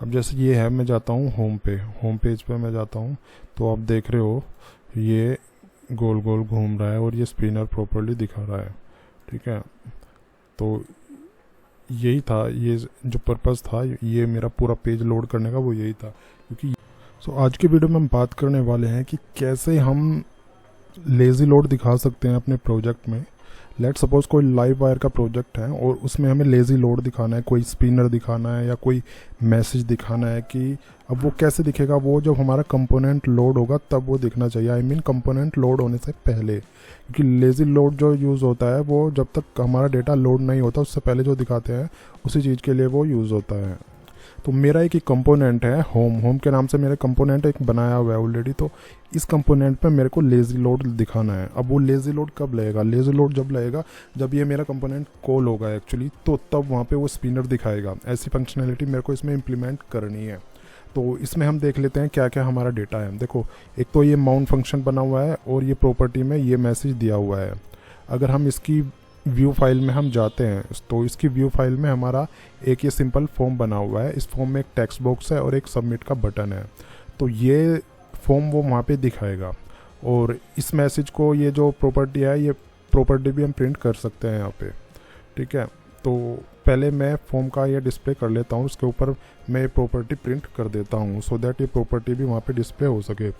अब जैसे ये है, मैं जाता हूँ होम पेज पे मैं जाता हूँ, तो आप देख रहे हो ये गोल गोल घूम रहा है और ये स्पिनर प्रॉपर्ली दिखा रहा है। ठीक है, तो यही था, ये जो पर्पस था ये मेरा पूरा पेज लोड करने का, वो यही था। क्योंकि आज की वीडियो में हम बात करने वाले हैं कि कैसे हम लेज़ी लोड दिखा सकते हैं अपने प्रोजेक्ट में। लेट सपोज कोई लाइव वायर का प्रोजेक्ट है और उसमें हमें लेज़ी लोड दिखाना है, कोई स्पिनर दिखाना है या कोई मैसेज दिखाना है। कि अब वो कैसे दिखेगा, वो जब हमारा कंपोनेंट लोड होगा तब वो दिखना चाहिए। आई मीन कंपोनेंट लोड होने से पहले, क्योंकि लेज़ी लोड जो यूज़ होता है वो जब तक हमारा डेटा लोड नहीं होता उससे पहले जो दिखाते हैं उसी चीज़ के लिए वो यूज़ होता है। तो मेरा एक ही कंपोनेंट है होम के नाम से मेरे कंपोनेंट एक बनाया हुआ है ऑलरेडी। तो इस कंपोनेंट पे मेरे को लेज़ी लोड दिखाना है। अब वो लेज़ी लोड कब लगेगा, लेज़ी लोड जब लगेगा जब ये मेरा कंपोनेंट कॉल होगा एक्चुअली, तो तब वहाँ पे वो स्पिनर दिखाएगा। ऐसी फंक्शनैलिटी मेरे को इसमें इम्प्लीमेंट करनी है। तो इसमें हम देख लेते हैं क्या क्या हमारा डेटा है। देखो, एक तो ये माउंट फंक्शन बना हुआ है और ये प्रॉपर्टी में ये मैसेज दिया हुआ है। अगर हम इसकी व्यू फाइल में हम जाते हैं तो इसकी व्यू फाइल में हमारा एक ये सिंपल फॉर्म बना हुआ है। इस फॉर्म में एक टेक्स्ट बॉक्स है और एक सबमिट का बटन है। तो ये फॉर्म वो वहाँ पे दिखाएगा। और इस मैसेज को, ये जो प्रॉपर्टी है, ये प्रॉपर्टी भी हम प्रिंट कर सकते हैं यहाँ पे। ठीक है, तो पहले मैं फॉर्म का ये डिस्प्ले कर लेता हूँ, उसके ऊपर मैं प्रॉपर्टी प्रिंट कर देता हूँ सो दैट ये प्रॉपर्टी भी वहाँ पे डिस्प्ले हो सके।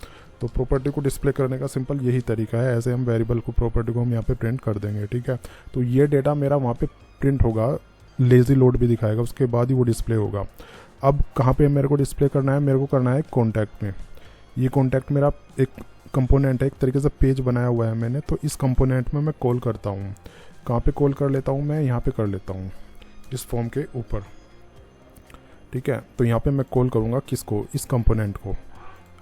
तो प्रॉपर्टी को डिस्प्ले करने का सिंपल यही तरीका है। ऐसे हम वेरिएबल को, प्रॉपर्टी को हम यहाँ पे प्रिंट कर देंगे। ठीक है, तो ये डेटा मेरा वहाँ पे प्रिंट होगा, लेज़ी लोड भी दिखाएगा, उसके बाद ही वो डिस्प्ले होगा। अब कहाँ पे मेरे को डिस्प्ले करना है, मेरे को करना है कॉन्टैक्ट में। ये कॉन्टैक्ट मेरा एक कंपोनेंट है, एक तरीके से पेज बनाया हुआ है मैंने। तो इस कंपोनेंट में मैं कॉल करता हूँ। कहाँ पे कॉल कर लेता हूँ मैं, यहाँ पे कर लेता हूँ, इस फॉर्म के ऊपर। ठीक है, तो यहाँ पे मैं कॉल करूँगा किसको, इस कंपोनेंट को,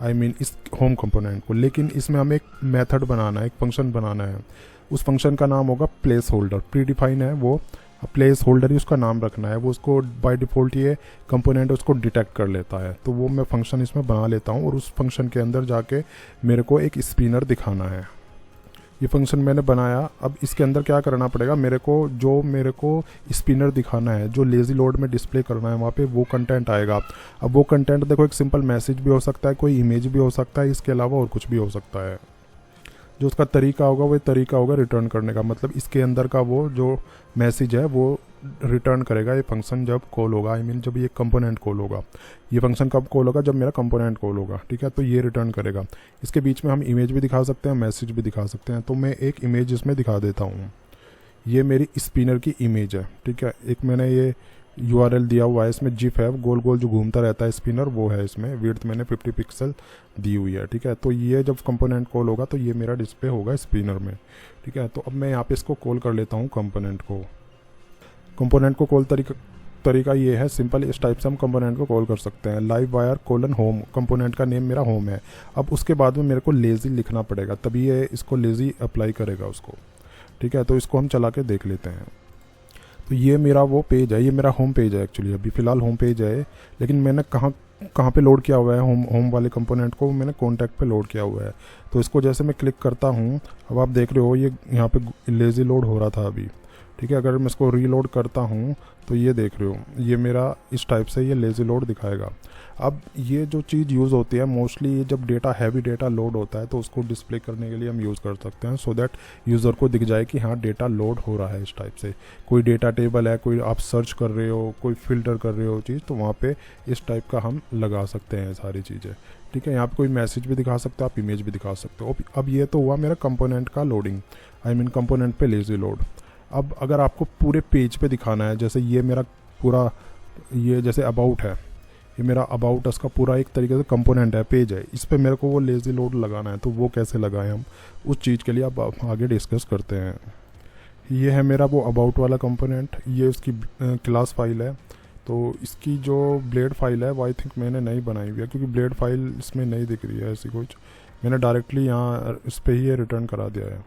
आई मीन इस होम कंपोनेंट को। लेकिन इसमें हमें एक मेथड बनाना है, एक फंक्शन बनाना है। उस फंक्शन का नाम होगा प्लेस होल्डर। प्री डिफाइन है वो, प्लेस होल्डर ही उसका नाम रखना है। वो उसको बाय डिफ़ॉल्ट ये कंपोनेंट उसको डिटेक्ट कर लेता है। तो वो मैं फंक्शन इसमें बना लेता हूँ और उस फंक्शन के अंदर जाके मेरे को एक स्पिनर दिखाना है। ये फंक्शन मैंने बनाया। अब इसके अंदर क्या करना पड़ेगा, मेरे को स्पिनर दिखाना है, जो लेज़ी लोड में डिस्प्ले करना है, वहाँ पे वो कंटेंट आएगा। अब वो कंटेंट देखो, एक सिंपल मैसेज भी हो सकता है, कोई इमेज भी हो सकता है, इसके अलावा और कुछ भी हो सकता है। जो उसका तरीका होगा वो तरीका होगा रिटर्न करने का। मतलब इसके अंदर का वो जो मैसेज है वो रिटर्न करेगा ये फंक्शन जब कॉल होगा। आई मीन जब ये कंपोनेंट कॉल होगा। ये फंक्शन कब कॉल होगा, जब मेरा कंपोनेंट कॉल होगा। ठीक है, तो ये रिटर्न करेगा। इसके बीच में हम इमेज भी दिखा सकते हैं, मैसेज भी दिखा सकते हैं। तो मैं एक इमेज इसमें दिखा देता हूँ। ये मेरी स्पिनर की इमेज है। ठीक है, एक मैंने ये URL दिया हुआ है, इसमें जिफ है, गोल गोल जो घूमता रहता है स्पिनर, वो है इसमें। विड्थ मैंने 50 पिक्सल दी हुई है। ठीक है, तो ये जब कंपोनेंट कॉल होगा तो ये मेरा डिस्प्ले होगा स्पिनर में। ठीक है, तो अब मैं यहाँ पे इसको कॉल कर लेता हूँ कंपोनेंट को कॉल तरीका ये है सिंपल। इस टाइप से हम कंपोनेंट को कॉल कर सकते हैं। Live wire colon home, component का नेम मेरा होम है। अब उसके बाद में मेरे को लेज़ी लिखना पड़ेगा, तभी ये इसको लेज़ी अप्लाई करेगा उसको। ठीक है, तो इसको हम चला के देख लेते हैं। तो ये मेरा वो पेज है, ये मेरा होम पेज है एक्चुअली। अभी फ़िलहाल होम पेज है, लेकिन मैंने कहाँ पे लोड किया हुआ है होम वाले कंपोनेंट को, मैंने कॉन्टैक्ट पे लोड किया हुआ है। तो इसको जैसे मैं क्लिक करता हूँ, अब आप देख रहे हो ये यहाँ पे लेज़ी लोड हो रहा था अभी। ठीक है, अगर मैं इसको रीलोड करता हूँ तो ये देख रहे हो, ये मेरा इस टाइप से ये लेज़ी लोड दिखाएगा। अब ये जो चीज़ यूज़ होती है मोस्टली जब डेटा, हैवी डेटा लोड होता है, तो उसको डिस्प्ले करने के लिए हम यूज़ कर सकते हैं, सो दैट यूज़र को दिख जाए कि हाँ डेटा लोड हो रहा है। इस टाइप से कोई डेटा टेबल है, कोई आप सर्च कर रहे हो, कोई फिल्टर कर रहे हो चीज़, तो वहाँ पे इस टाइप का हम लगा सकते हैं सारी चीज़ें। ठीक है, यहाँ पे कोई मैसेज भी दिखा सकते हो आप, इमेज भी दिखा सकते हो। अब ये तो हुआ मेरा कंपोनेंट का लोडिंग, आई मीन कंपोनेंट पे लेज़ी लोड। अब अगर आपको पूरे पेज पे दिखाना है, जैसे ये मेरा पूरा, ये जैसे अबाउट है, ये मेरा अबाउट अस का पूरा एक तरीके से कंपोनेंट है, पेज है, इस पे मेरे को वो लेज़ी लोड लगाना है। तो वो कैसे लगाएं हम, उस चीज़ के लिए अब आगे डिस्कस करते हैं। ये है मेरा वो अबाउट वाला कंपोनेंट, ये उसकी क्लास फाइल है। तो इसकी जो ब्लेड फाइल है वो आई थिंक मैंने नहीं बनाई हुई है, क्योंकि ब्लेड फाइल इसमें नहीं दिख रही है ऐसी कुछ। मैंने डायरेक्टली यहाँ इस पर ही रिटर्न करा दिया है।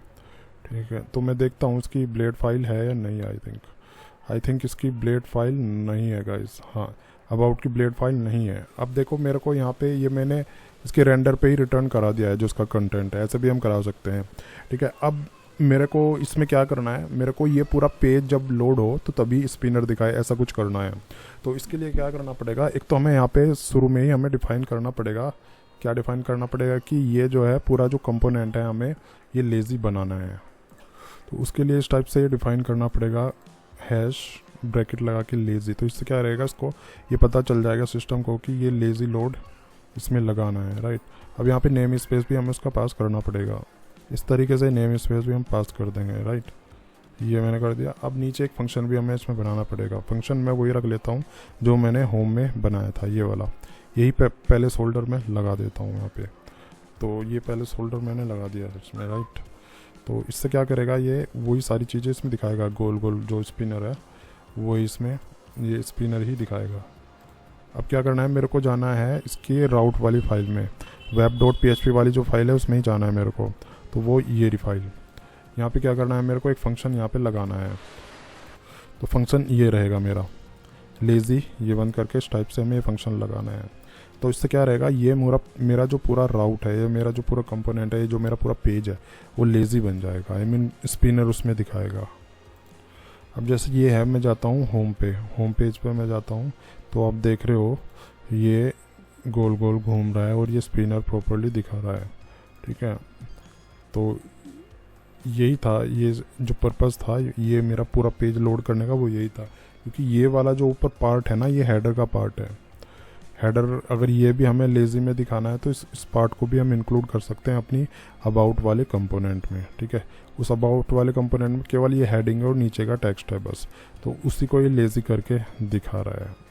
ठीक है, तो मैं देखता हूँ इसकी ब्लेड फाइल है या नहीं। आई थिंक इसकी ब्लेड फाइल नहीं है गाइस। हाँ, अबाउट की ब्लेड फाइल नहीं है। अब देखो मेरे को यहाँ पे ये मैंने इसके रेंडर पे ही रिटर्न करा दिया है जो उसका कंटेंट है। ऐसे भी हम करा सकते हैं। ठीक है, अब मेरे को इसमें क्या करना है, मेरे को ये पूरा पेज जब लोड हो तो तभी स्पिनर दिखाए, ऐसा कुछ करना है। तो इसके लिए क्या करना पड़ेगा, एक तो हमें यहाँ पे शुरू में ही हमें डिफाइन करना पड़ेगा, क्या डिफाइन करना पड़ेगा कि ये जो है पूरा जो कंपोनेंट है हमें ये लेज़ी बनाना है। तो उसके लिए इस टाइप से ये डिफाइन करना पड़ेगा, हैश ब्रैकेट लगा के लेज़ी। तो इससे क्या रहेगा, इसको ये पता चल जाएगा सिस्टम को कि ये लेज़ी लोड इसमें लगाना है, राइट। अब यहाँ पे नेम स्पेस भी हमें उसका पास करना पड़ेगा, इस तरीके से नेम स्पेस भी हम पास कर देंगे, राइट। ये मैंने कर दिया। अब नीचे एक फंक्शन भी हमें इसमें बनाना पड़ेगा। फंक्शन मैं वही रख लेता हूँ जो मैंने होम में बनाया था, ये वाला, यही पहले शोल्डर में लगा देता हूँ यहाँ पे। तो ये पहले शोल्डर मैंने लगा दिया इसमें, राइट। तो इससे क्या करेगा, ये वही सारी चीज़ें इसमें दिखाएगा, गोल गोल जो स्पिनर है वो इसमें ये स्पिनर ही दिखाएगा। अब क्या करना है, मेरे को जाना है इसके राउट वाली फाइल में, web.php वाली जो फाइल है उसमें ही जाना है मेरे को। तो वो ये रही फाइल, यहाँ पे क्या करना है, मेरे को एक फंक्शन यहाँ पे लगाना है। तो फंक्शन ये रहेगा मेरा लेज़ी, ये बंद करके इस टाइप से हमें ये फंक्शन लगाना है। तो इससे क्या रहेगा, ये मेरा जो पूरा राउट है, ये मेरा जो पूरा कंपोनेंट है, ये जो मेरा पूरा पेज है वो लेज़ी बन जाएगा, आई मीन स्पिनर उसमें दिखाएगा। अब जैसे ये है, मैं जाता हूँ होम पे, होम पेज पे मैं जाता हूँ, तो आप देख रहे हो ये गोल गोल घूम रहा है और ये स्पिनर प्रॉपर्ली दिखा रहा है, ठीक है। तो यही था, ये जो पर्पस था ये मेरा पूरा पेज लोड करने का, वो यही था। क्योंकि ये वाला जो ऊपर पार्ट है ना, ये हेडर का पार्ट है। हेडर अगर ये भी हमें लेज़ी में दिखाना है तो इस पार्ट को भी हम इंक्लूड कर सकते हैं अपनी अबाउट वाले कंपोनेंट में, ठीक है। उस अबाउट वाले कंपोनेंट में केवल ये हेडिंग और नीचे का टेक्स्ट है बस, तो उसी को ये लेज़ी करके दिखा रहा है।